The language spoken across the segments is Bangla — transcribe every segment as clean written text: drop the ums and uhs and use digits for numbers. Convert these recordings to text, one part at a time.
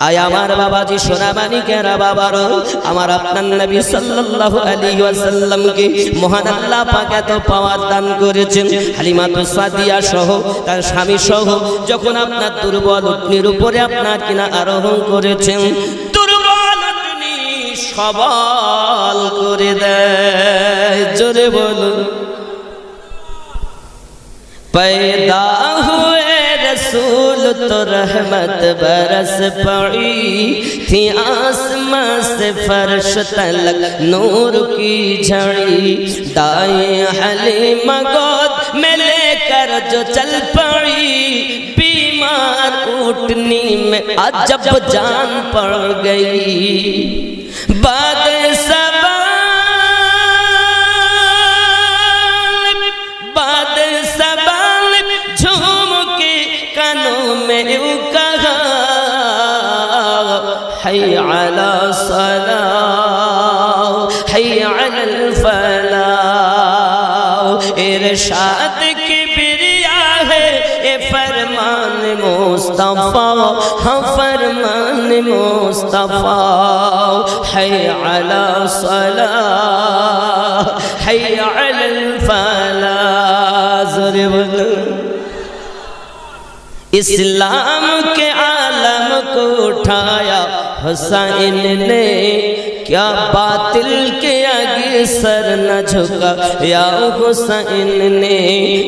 আয় আমার বাবাজি সোনামানিকেরা বাবারো, আমার আপনার নবী সাল্লাল্লাহু আলাইহি ওয়াসাল্লামকে মহান আল্লাহ পাক এত পাওয়ার দান করেছেন। হালিমাতুস সাদিয়া সহ তার স্বামী সহ যখন আপনার দুর্বল উটনির উপরে আপনার কিনা আরোহণ করেছেন, দুর্বল উটনি সবল করে দেয়। জোরে বলুন। पैदा हुए रसूल तो रहमत बरस पड़ी थी, आसमां से फर्श तलक नूर की झड़ी। दाएं हलीमा गोद में लेकर जो चल पड़ी, बीमार ऊँटनी में अजब जान पड़ गई। बाद हय अला सलाह हय अलल फलाह, इरशाद की बिरिया है ये फरमान मुस्तफा, हाँ फरमान मुस्तफा। हय अला सलाह हय अलल फलाह। इस्लाम के आलम को उठाया हुसैन ने, क्या बातिल के आगे सर न झुका या हुसैन ने।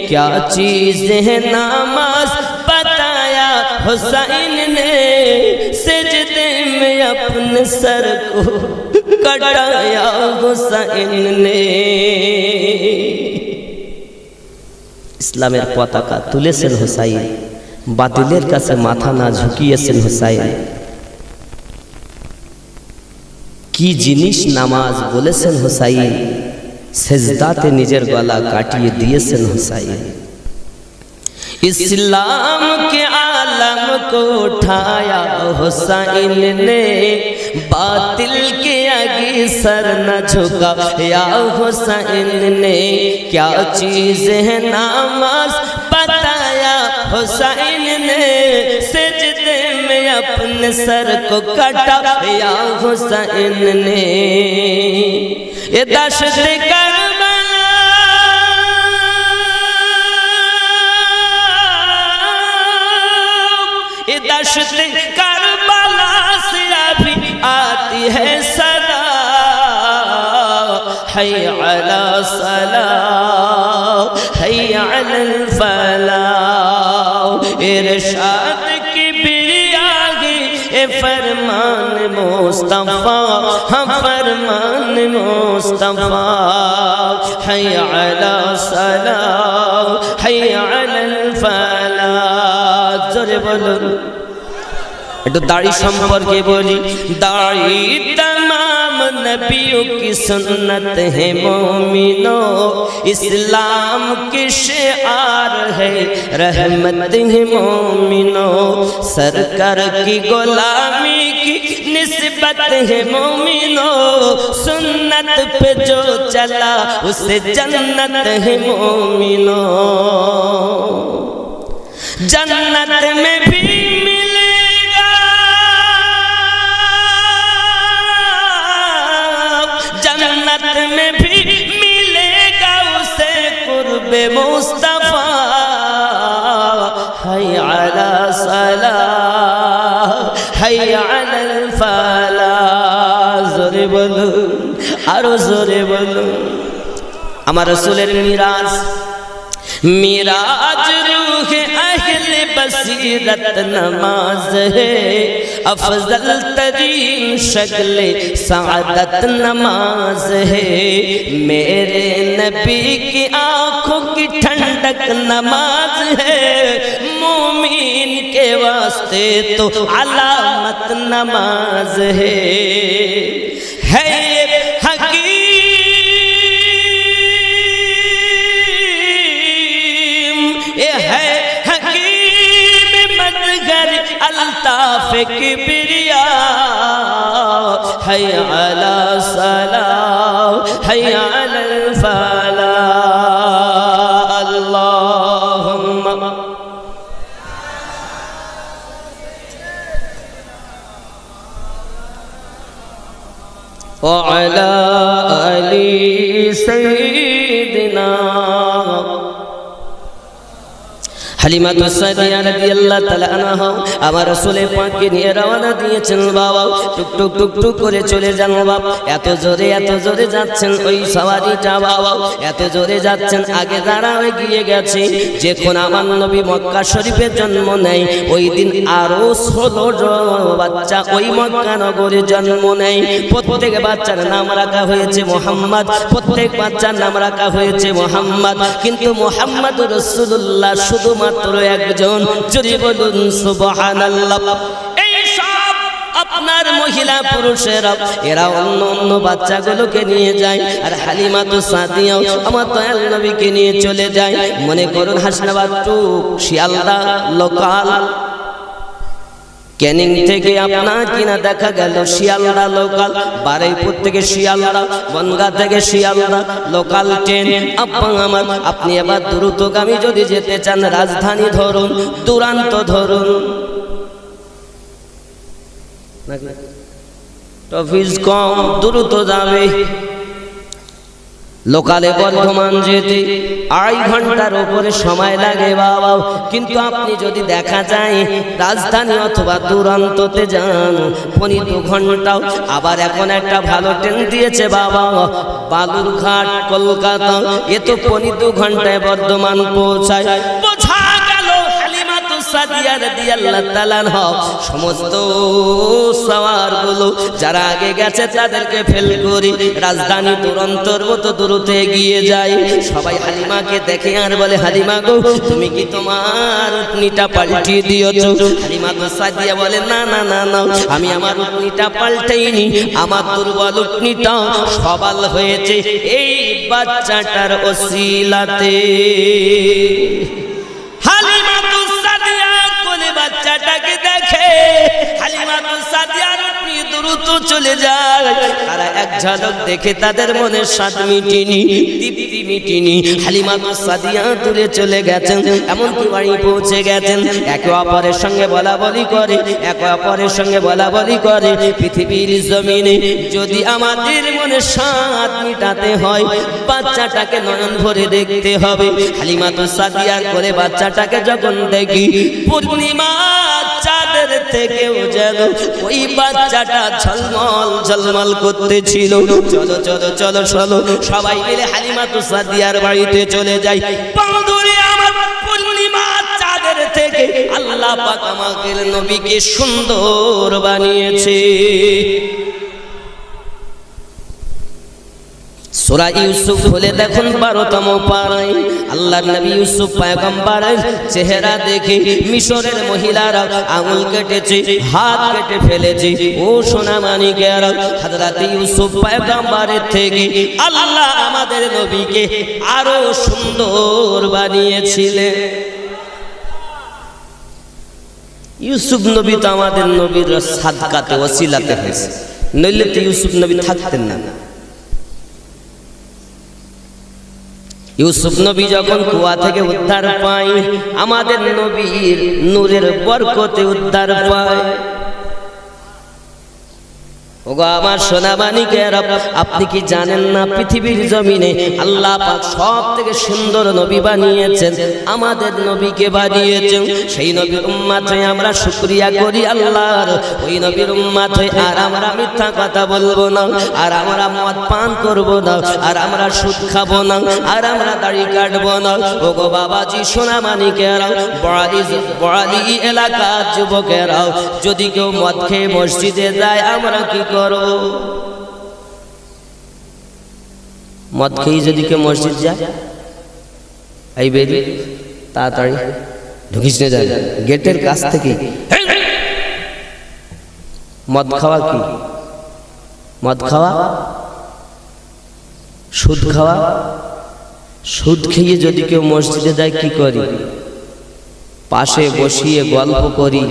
क्या चीज़ है नमाज बताया हुसैन ने, सजदे में अपने सर को कटाया हुसैन ने। इस्लामेर पताका तुलेছেন हुसैन, बातिलेर काছে माथा ना झुकिয়েছেন हुसैन। की जिनिस नामाज बोलेছেন हुसैन, सेजदाते निजेर गला काटिए दिएছেন हुसैन। इस्लाम के आलम को उठाया हुसैन ने, बातिल के आगे सर न झुका या हुसैन ने। क्या चीज़ है नमाज बताया हुसैन ने, सजदे में अपने सर को कटा या हुसैन ने। ये दशत करबला, ये दशत करबला से अभी आती है सदा। हय अला सलाह हय अलल फलाह, इरशाद की बिरिया है ये फरमान मुस्तफा, हाँ फरमान मुस्तफा। हय अला सलाह हय अलल फलाह। जोरे बोलुन। একটু দাড়ি সম্পর্কে বলি। দাড়ি तमाम नबियों की सुन्नत है मोमिनो, इस्लाम की शिआर है रहमत है मोमिनो। सरकार की गुलामी की निस्बत है मोमिनो, सुन्नत पे जो चला उसे जन्नत है मोमिनो। जन्नत में भी में भी मिलेगा उसे कुर्बे मुस्तफा। हय अला सलाह हय अलल फलाह। जोरे बोलुन, आरो जोरे बोलुन। আমার রাসূলের মিরাজ, मिराज रूह अहले बसीरत नमाज है, अफजल तरीन शक्ल सादत नमाज है। मेरे नबी की आँखों की ठंडक नमाज है, मोमिन के वास्ते तो अलामत नमाज है। अल्ताफ किबरिया हय अला सलाह हय अलल फलाह। अल्लाहुम्मा وعلى آل سيدنا হালিমাতু সাদিয়া রাদিয়াল্লাহু তাআলা আনহা আমার রাসূলের পাককে নিয়ে রওনা দিয়েছেন বাবা টুক টুক টুক টুক করে চলে যান বাবা এত জোরে যাচ্ছেন ওই সওয়ারিটা বাবা এত জোরে যাচ্ছেন আগে যারা এগিয়ে গেছে যখন আমার নবী মক্কা শরীফে জন্ম নেয় ওই দিন আরো 16 জন বাচ্চা ওই মক্কা নগরে জন্ম নেয় প্রত্যেক বাচ্চার নাম রাখা হয়েছে মুহাম্মদ প্রত্যেক বাচ্চার নাম রাখা হয়েছে মুহাম্মদ কিন্তু মুহাম্মদুর রাসূলুল্লাহ শুধুমাত্র একজন জোরে বলুন সুবহানাল্লাহ এই সব আপনার মহিলা পুরুষেরা এরা অন্য বাচ্চাগুলোকে নিয়ে যায় আর হালিমাতু সাদিয়া আমার দয়াল নবীকে নিয়ে চলে যায় মনে করুন হাসনাবাদ টু শিয়ালদা লোকাল ক্যানিং থেকে আপনার কিনা দেখা গেল শিয়ালদা লোকাল বারুইপুর থেকে শিয়ালদা বনগাঁ থেকে শিয়ালদা লোকাল ট্রেন আমার আপনি এবার দ্রুতগামী যদি যেতে চান রাজধানী ধরুন দুরান্ত ধরুন টফিস কম দ্রুত যাবে লোকালে বর্ধমান যেতে 2.5 ঘন্টার উপরে সময় লাগে বাবা কিন্তু আপনি যদি দেখা যায় রাজধানী অথবা দুরান্ততে যান 15 ঘন্টা আবার এখন একটা ভালো ট্রেন দিয়েছে বাবা বালুরঘাট কলকাতা এ তো 15 ঘন্টায় বর্ধমান পৌঁছায় বোঝা গেল হালিমাতু সাদিয়া রাদিয়াল্লাহু তাআলা সমস্ত সওয়ারগুলো যারা আগে গেছে তাদেরকে ফেল করে রাজধানী দুরন্তর মতো দূরতে এগিয়ে যায় সবাই হালিমাকে দেখে আর বলে হালিমা গো তুমি কি তোমার উটনিটা পাল্টিয়ে দিয়েছো হালিমাতু সাদিয়া বলে না না না না আমি আমার উটনিটা পাল্টাইনি আমার দুর্বল উটনিটা সবল হয়েছে এই বাচ্চাটার ওসিলাতে হালিমাতু সাদিয়া কোলে বাচ্চাটাকে দেখে হালিমাতু সাদিয়ার উটনি দ্রুত চলে যায় তারা এক ঝলক দেখে তাদের মনের স্বাদ মিটেনি তৃপ্তি মিটেনি হালিমাতু সাদিয়া দূরে চলে গেছেন এমনকি বাড়ি পৌঁছে গেছেন একে অপরের সঙ্গে বলা বলি করে পৃথিবীর জমিনে যদি আমাদের মনের স্বাদ মিটাতে হয় বাচ্চাটাকে নয়ন ভরে দেখতে হবে হালিমাতু সাদিয়ার করে বাচ্চাটাকে যখন দেখি পূর্ণিমা চাঁদের থেকেও যেন ওই বাচ্চাটা ঝলমল করতেছিল চলো চলো চলো চলো সবাই মিলে হালিমাতু সাদিয়ার বাড়িতে চলে যাই বন্ধুরে আমার পূর্ণিমা চাঁদের থেকে আল্লাহ পাক আমাদের নবীকে সুন্দর বানিয়েছে সূরা ইউসুফ খুলে দেখুন 12তম পারায় আল্লাহর নবী ইউসুফ পয়গম্বরের চেহারা দেখে মিশরের মহিলারা আঙুল কেটেছে হাত কেটে ফেলেছে ও সোনা মানিকেরা হযরত ইউসুফ পয়গম্বরের থেকে আল্লাহ আমাদের নবীকে আরো সুন্দর বানিয়েছিলেন ইউসুফ নবী তো আমাদের নবীর সাদকাতে ওসিলাতে হয়েছে নইলে তো ইউসুফ নবী থাকতেন না ইউসুফ নবী যখন কুয়া থেকে উদ্ধার পায় আমাদের নবীর নূরের বরকতে উদ্ধার পায় ওগো আমার সোনা মানিকেরা আপনি কি জানেন না পৃথিবীর জমিনে আল্লাহ পাক সবথেকে সুন্দর নবী বানিয়েছেন আমাদের নবীকে বানিয়েছেন সেই নবীর উম্মত হয়ে আমরা শুকরিয়া করি আল্লাহর ওই নবীর উম্মত হয়ে আর আমরা মিথ্যা কথা বলবো না আর আমরা মদ পান করব না আর আমরা সুদ খাবো না আর আমরা দাড়ি কাটবো না ওগো বাবাজি সোনা মানিকেরা বড়ালি এলাকার যুবকেরা যদি কেউ মদ খেয়ে মসজিদে যায় আমরা কি করো মদ খেয়ে যদি কেউ মসজিদ যায় এই বেরি তাড়াতাড়ি ঢুকিস না যায় গেটের কাছ থেকে মদ খাওয়া কি মদ খাওয়া সুদ খাওয়া সুদ খেয়ে যদি কেউ মসজিদে যায় কি করি পাশে বসিয়ে গল্প করি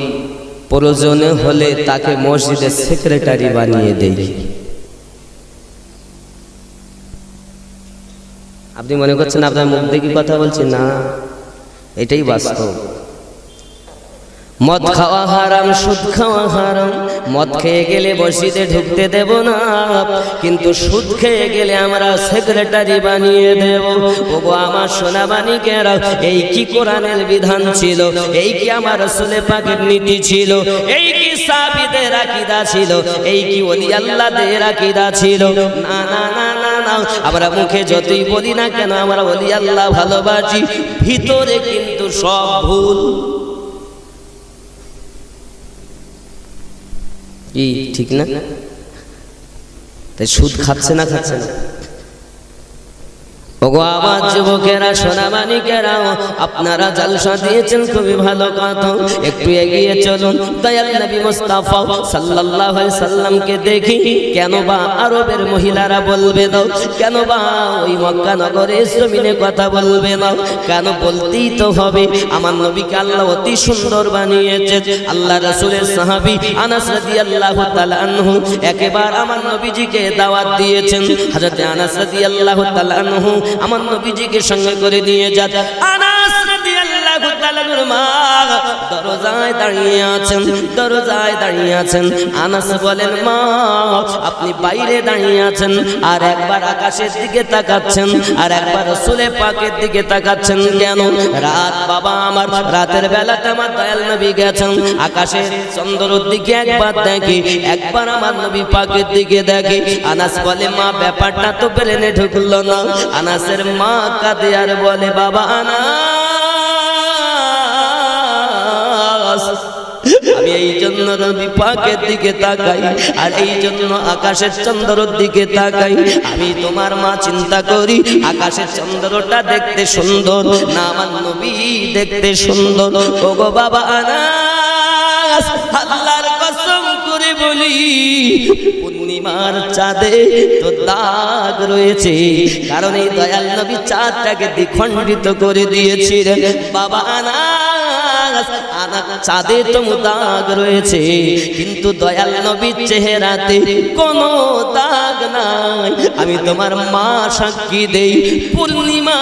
প্রয়োজনে হলে তাকে মসজিদের সেক্রেটারি বানিয়ে দেই আপনি মনে করছেন আপনার মুখ দেখে কথা বলছি না এটাই বাস্তব মদ খাওয়া হারাম, সুদ খাওয়া হারাম। মদ খেয়ে গেলে মসজিদে ঢুকতে দেব না, কিন্তু সুদ খেয়ে গেলে আমরা সেক্রেটারি বানিয়ে দেব। ওগো আমার সোনা মানিকেরা, এই কি কোরআনের বিধান ছিল? এই কি আমার রাসূল পাকের নীতি ছিল? এই কি সাহাবীদের আকীদা ছিল? এই কি ওলি আল্লাহদের আকীদা ছিল? না না না না না, আমরা মুখে যতই বলি না কেন আমরা ওলি আল্লাহ ভালোবাসি, ভিতরে কিন্তু সব ভুল। কি ঠিক না? তাই সুদ খাচ্ছে না, খাচ্ছে না। ওগো আমার যুবকেরা, সোনা মানিকেরা, আপনারা জলসা দিয়েছেন, খুবই ভালো কথা। একটু এগিয়ে চলুন। দয়াল নবী মুস্তাফা সাল্লাল্লাহু আলাইহি সাল্লামকে দেখি কেন বা আরবের মহিলারা বলবে না? কেন বা ওই মক্কা নগরে জমিনে কথা বলবে না? কেন বলতেই তো হবে। আমার নবীকে আল্লাহ অতি সুন্দর বানিয়েছে। আল্লাহ রাসূলের সাহাবী আনাস রাদিয়াল্লাহু তাআলা আনহু একবার আমার নবীজিকে দাওয়াত দিয়েছেন। হযরত আনাস রাদিয়াল্লাহু তাআলা আনহু আমার নবীজিকে সঙ্গে করে নিয়ে যান। আনাস রাদিয়াল্লাহু তাআলার মা দরজায় দাঁড়িয়ে আছেন, দরজায় দাঁড়িয়ে আছেন। আনাস বলেন, মা আপনি বাইরে দাঁড়িয়ে আছেন, আর একবার আকাশের দিকে তাকাচ্ছেন, আর একবার রাসূলে পাকের দিকে তাকাচ্ছেন কেন? রাত বাবা আমার, রাতের বেলাতে আমার দয়াল নবী গেছেন, আকাশের চন্দ্রের দিকে একবার দেখি, একবার আমার নবী পাকের দিকে দেখি। আনাস বলে, মা ব্যাপারটা তো ব্রেনে ঢুকলো না। আনাসের মা কাঁদে আর বলে, বাবা আনাস, আমি এই জন্য নবী পাকের দিকে তাকাই, আর এই জন্য আকাশের চন্দ্রের দিকে তাকাই। আমি তোমার মা চিন্তা করি আকাশের চন্দ্রটা দেখতে সুন্দর না আমার নবী দেখতে সুন্দর? ওগো বাবা আনাস, আল্লাহর কসম করে বলি, পূর্ণিমার চাঁদে তো দাগ রয়েছে, কারণ এই দয়াল নবী চাঁদটাকে দ্বিখণ্ডিত করে দিয়েছিলেন। বাবা আনাস, চাঁদে তো দাগ রয়েছে, কিন্তু দয়াল নবীর চেহারাতে কোনো দাগ নাই। আমি তোমার মা সাক্ষী দেই, পূর্ণিমা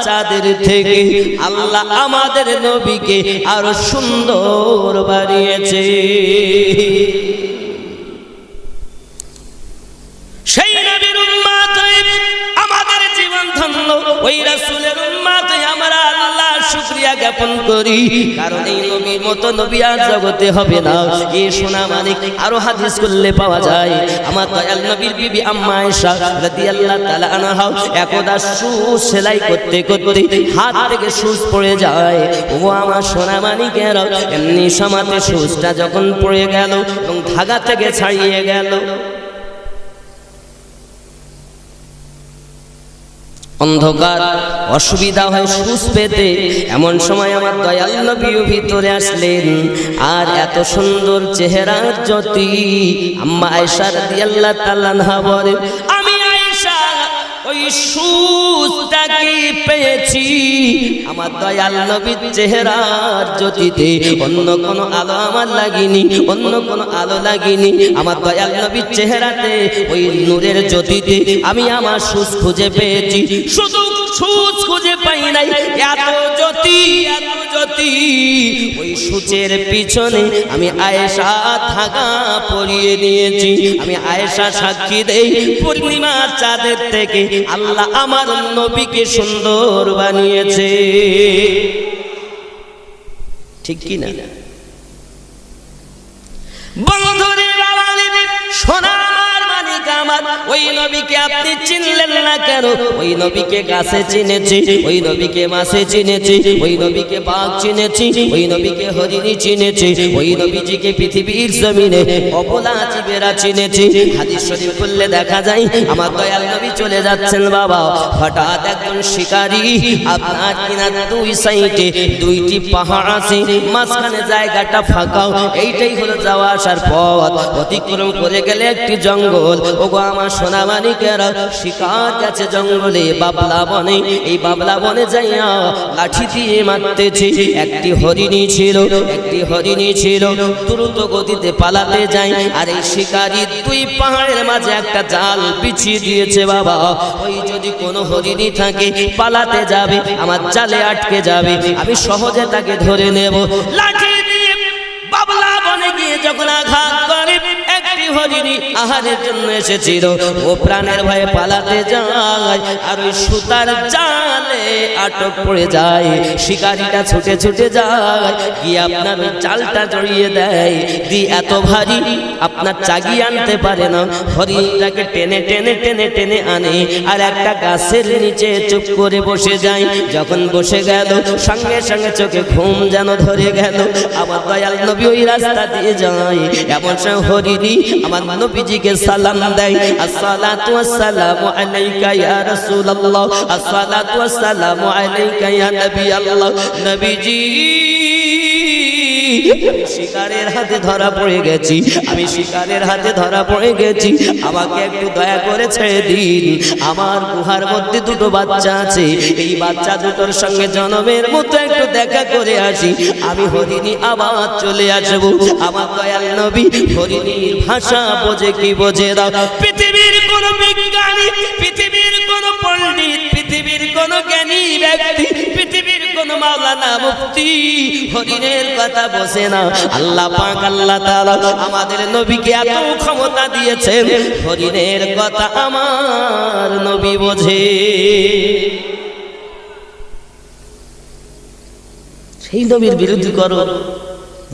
চাঁদের থেকে আল্লাহ আমাদের নবীকে আরো সুন্দর বানিয়েছে। সেই নবীর উম্মত আমাদের জীবন ধন্য, ওই রাসূলের উম্মত আমরা আল্লাহ শুকরিয়া জ্ঞাপন করি, কারণ এই নবীর মতো নবী আর জগতে হবে না। এই সোনা মানিক আরো হাদিস করলে পাওয়া যায়। আমার দয়াল নবীর বিবি আম্মা আয়েশা রাদিয়াল্লাহু তাআলা আনহা একদা সুচ সেলাই করতে করতে হাত থেকে সুচ পড়ে যায়। ও আমার সোনা মানিকেরা, এমনি সমাতে সুচটা যখন পড়ে গেল এবং ধাগা থেকে ছাড়িয়ে গেল, অন্ধকার, অসুবিধা হয় সুচ পেতে। এমন সময় আমার দয়াল নবীও ভিতরে আসলেন, আর এত সুন্দর চেহারার জ্যোতি আম্মা আয়েশা রাদিয়াল্লাহু তাআলা আনহা বলেন, আমি আয়েশা ওই সুচটাকে পেয়েছি আমার দয়াল নবীর চেহারার জ্যোতিতে, অন্য কোনো আলো আমার লাগেনি, অন্য কোনো আলো লাগেনি। আমার দয়াল নবীর চেহারাতে ওই নূরের জ্যোতিতে আমি আমার সুচ খুঁজে পেয়েছি। শুধু সুচ খুঁজে পাই নাই, এত জ্যোতি, এত জ্যোতি। ওই সুচের পিছনে আমি আয়েশা ধাগা পরিয়ে নিয়েছি। আমি আয়েশা সাক্ষী দেই, পূর্ণিমার চাঁদের থেকে আল্লাহ আমার নবীকে সুন্দর বানিয়েছে। ঠিক কি না বন্ধুরে? বাবারে, সোনা মানিক আমার, ওই নবীকে আপনি চিনলেন না কেন? ওই নবীকে গাছে চিনেছি, ওই নবীকে মাছে চিনেছি, ওই নবীকে বাঘ চিনেছি, ওই নবীকে হরিণী চিনেছি, ওই নবীজিকে পৃথিবীর জমিনে অবলা জীবেরা চিনেছি। হাদিস শরীফ খুললে দেখা যায় আমার দয়াল নবী চলে যাচ্ছেন বাবা, হঠাৎ একজন শিকারী, আপনার কিনা দুই সাইডে দুইটি পাহাড় আছে, মাঝখানে জায়গাটা ফাঁকা, এইটাই হলো যাওয়া আসার পথ। অতিক্রম করে গেলে একটি জঙ্গল। ওগো আমার সোনা মানিকেরা, শিকার গেছে জঙ্গলে, বাবলা বনে। এই বাবলা বনে যাইয়া লাঠি দিয়ে মারতেছে। একটি হরিণী ছিল, একটি হরিণী ছিল, দ্রুত গতিতে পালাতে যায়। আর এই শিকারী দুই পাহাড়ের মাঝে একটা জাল বিছিয়ে দিয়েছে বাবা। ওই যদি কোনো হরিণী থাকে পালাতে যাবে, আমার জালে আটকে যাবে, আমি সহজে তাকে ধরে নেব। লাঠি দিয়ে যখন আঘাত করে একটি হরিণী আহারের জন্য এসেছিল, ও প্রাণের ভয়ে পালাতে যায় আর ওই সুতার জালে আটক পড়ে যায়। শিকারীটা ছুটে ছুটে যায়, গিয়ে আপনার ওই জালটা জড়িয়ে দেয়, দিয়ে এত ভারী আপনার চাগিয়ে আনতে পারে না। হরিণটাকে টেনে টেনে টেনে টেনে আনে আর একটা গাছের নিচে চুপ করে বসে যায়। যখন বসে গেল সঙ্গে সঙ্গে চোখে ঘুম যেন ধরে গেল। আমার দয়াল নবী ওই রাস্তা দিয়ে যায়, এমন সময় হরিণী আমার নবীজিকে সালাম দেয়, আসসালাতু ওয়াসসালামু আলাইকা ইয়া রাসূলুল্লাহ, আসসালাতু ওয়াসসালামু আলাইকা ইয়া নবী আল্লাহ। নবীজি আমি শিকারের হাতে ধরা পড়ে গেছি, আমি শিকারের হাতে ধরা পড়ে গেছি, আমাকে একটু দয়া করে ছেড়ে দিন। আমার গুহার মধ্যে দুটো বাচ্চা আছে, এই বাচ্চা দুটোর সঙ্গে জনমের মতো একটু দেখা করে আসি, আমি হরিণী আবার চলে আসবো। আমার দয়াল নবী হরিণীর ভাষা বোঝে কি বোঝে না। পৃথিবীর কোন বিজ্ঞানী, পৃথিবীর কোন পণ্ডিত, পৃথিবীর কোন জ্ঞানী ব্যক্তি, পৃথিবীর কোন মাওলানা মুফতি হরিণের কথা বোঝে না। আল্লাহ পাক আল্লাহ তাআলা আমাদের নবীকে এত ক্ষমতা দিয়েছেন, হরিণের কথা আমার নবী বোঝে। সেই নবীর বিরোধী করো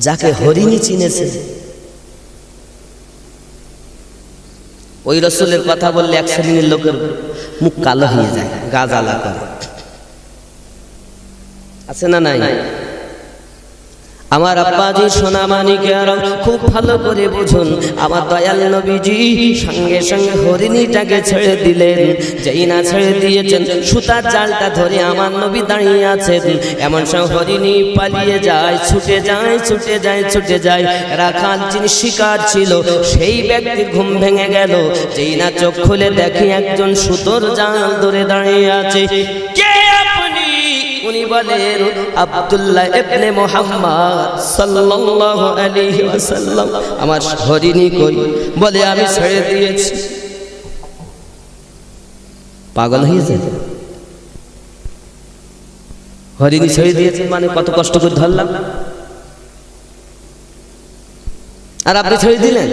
যাকে হরিণী চিনেছে। ওই রাসূলের কথা বললে এক শ্রেণীর লোকের মুখ কালো হয়ে যায়, গা জ্বালা করে, আছে না নাই? আমার আব্বাজি সোনা মানিকেরা খুব ভালো করে বুঝুন, আমার দয়াল নবীজি সঙ্গে সঙ্গে হরিণীটাকে ছেড়ে দিলেন। যেই না ছেড়ে দিয়েছেন সুতার জালটা ধরে আমার নবী দাঁড়িয়ে আছেন, এমন সময় হরিণী পালিয়ে যায়, ছুটে যায় ছুটে যায় ছুটে যায়। রাখাল যিনি শিকার ছিল সেই ব্যক্তির ঘুম ভেঙে গেল, যেই না চোখ খুলে দেখে একজন সুতোর জাল ধরে দাঁড়িয়ে আছে। কে আপনি? উনি বলেন আব্দুল্লাহ ইবনে মুহাম্মদ সাল্লাল্লাহু আলাইহি ওয়াসাল্লাম। আমার হরিণী কই? বলে আমি ছেড়ে দিয়েছি। পাগল হয়ে যায়, হরিণী ছেড়ে দিয়েছে মানে কত কষ্ট করে ধরলাম, আর আপনি ছেড়ে দিলেন।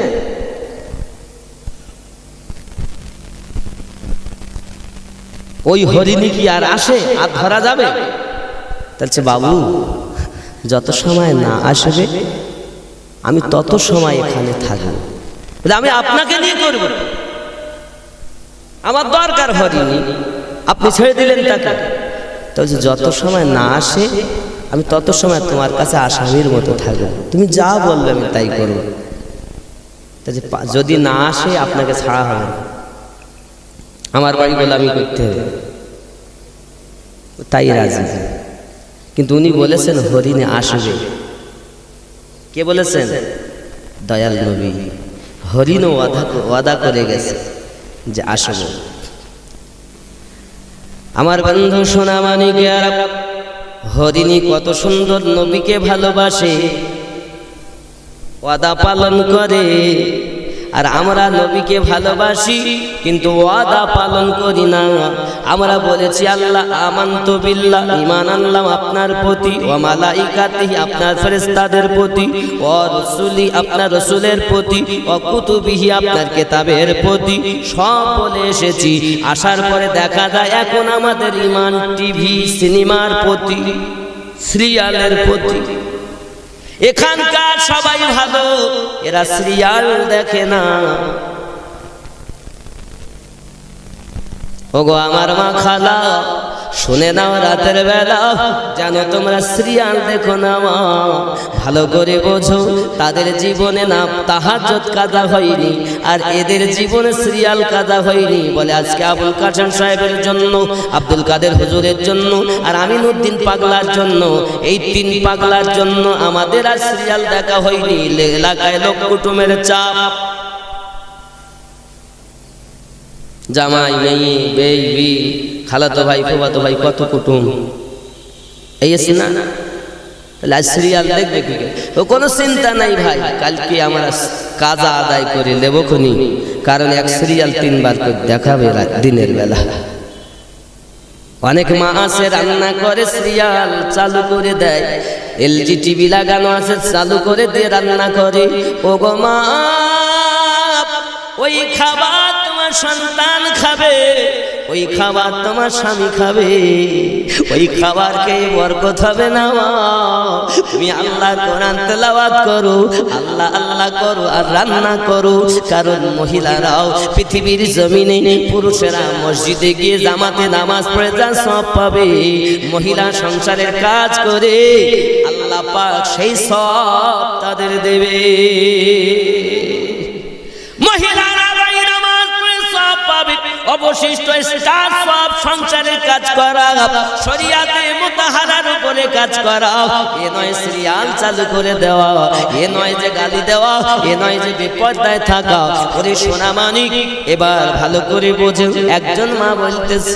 ওই হরিণী কি আর আসে আর ধরা যাবে? বলছে বাবু যত সময় না আসবে আমি তত সময় এখানে থাকবো, আমি আপনাকে নিয়ে করব, আমার দরকার হরিণী, আপনি ছেড়ে দিলেন তাকে। বলছে যত সময় না আসে আমি তত সময় তোমার কাছে আসামির মতো থাকবো, তুমি যা বলবে আমি তাই করবো। যদি না আসে আপনাকে ছাড়া হবে, আমার বাড়ি গোলামি করতে হবে। তাই রাজি, কিন্তু উনি বলেছেন হরিণী আসবে। কে বলেছেন? দয়াল নবী। হরিণও ওয়াদা করে গেছে যে আসবে। আমার বন্ধু সোনা মানিকেরা, হরিণী কত সুন্দর নবীকে ভালোবাসে, ওয়াদা পালন করে। আর আমরা নবীকে ভালোবাসি কিন্তু ওয়াদা পালন করি না। আমরা বলেছি আল্লাহ আমানতু বিল্লাহ, ঈমান আনলাম আপনার প্রতি, ওয়া মালাইকাতিহি আপনার ফেরেশতাদের প্রতি, ওয়া রাসূলি আপনার রাসূলের প্রতি, ওয়া কুতুবিহি আপনার কিতাবের প্রতি, সব বলে এসেছি। আসার পরে দেখা যায় এখন আমাদের ঈমান টিভি সিনেমার প্রতি, সিরিয়ালের প্রতি। এখানকার সবাই ভালো, এরা সিরিয়াল দেখে না। ওগো আমার মা খালা, শুনে নাও রাতের বেলা, জানো তোমরা সিরিয়াল দেখো না মা, ভালো করে বোঝো তাদের জীবনে না তাহাজ্জুদ কাজা হয়নি, আর এদের জীবনে সিরিয়াল কাজা হয়নি। বলে আজকে আবুল কাশেম সাহেবের জন্য, আব্দুল কাদের হুজুরের জন্য, আর আমিনুদ্দিন পাগলার জন্য, এই তিন পাগলার জন্য আমাদের আর সিরিয়াল দেখা হয়নি। এলাকায় লোক কুটুমের চাপ, জামাই মেয়ে বেবি খালাতো ভাই ফুফাতো ভাই কত কুটুম, এই আছে না? তাহলে আজ সিরিয়াল দেখবে কি? ও কোনো চিন্তা নাই ভাই, কালকে আমরা কাজা আদায় করে নেব খুনি, কারণ এক সিরিয়াল তিনবার করে দেখাবে দিনের বেলা। অনেক মা আছে রান্না করে সিরিয়াল চালু করে দেয়, এলজি টিভি লাগানো আছে, চালু করে দিয়ে রান্না করে। ও গো মা, ওই খাবার তোমার সন্তান খাবে, ওই খাবার তোমার স্বামী খাবে, ওই খাবারকে বরকত হবে না। তুমি আল্লাহ কোরআন তেলাওয়াত করো, আল্লাহ আল্লাহ করো আর রান্না করো। কারণ মহিলারাও পৃথিবীর জমিনে পুরুষেরা মসজিদে গিয়ে জামাতে নামাজ পড়ে যা সব পাবে, মহিলা সংসারের কাজ করে আল্লাহ পাক সেই সব তাদের দেবে। মহিলারা নামাজ পড়ে সব পাবে, অবশিষ্ট স্টার সব সংসারের কাজ করা, শরিয়াতে মুতাহারার উপরে কাজ করা। এ নয় সিরিয়াল চালু করে দেওয়া, এ নয় যে গালি দেওয়া, এ নয় যে বিপর্দায় থাকা। ওরে সোনা মানিক, এবার ভালো করে বোঝো। একজন মা বলতেছে,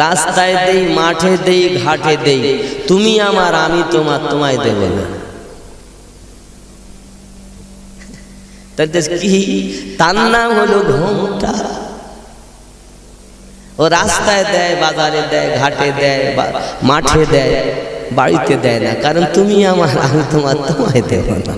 রাস্তায় দেই, মাঠে দেই, ঘাটে দেই, তুমি আমার আমি তোমার, তোমায় দেব না। কি তার নাম হলো ঘোমটা। ও রাস্তায় দেয়, বাজারে দেয়, ঘাটে দেয়, মাঠে দেয়, বাড়িতে দেয় না। কারণ তুমি আমার আমি তোমার, তোমায় দেব না।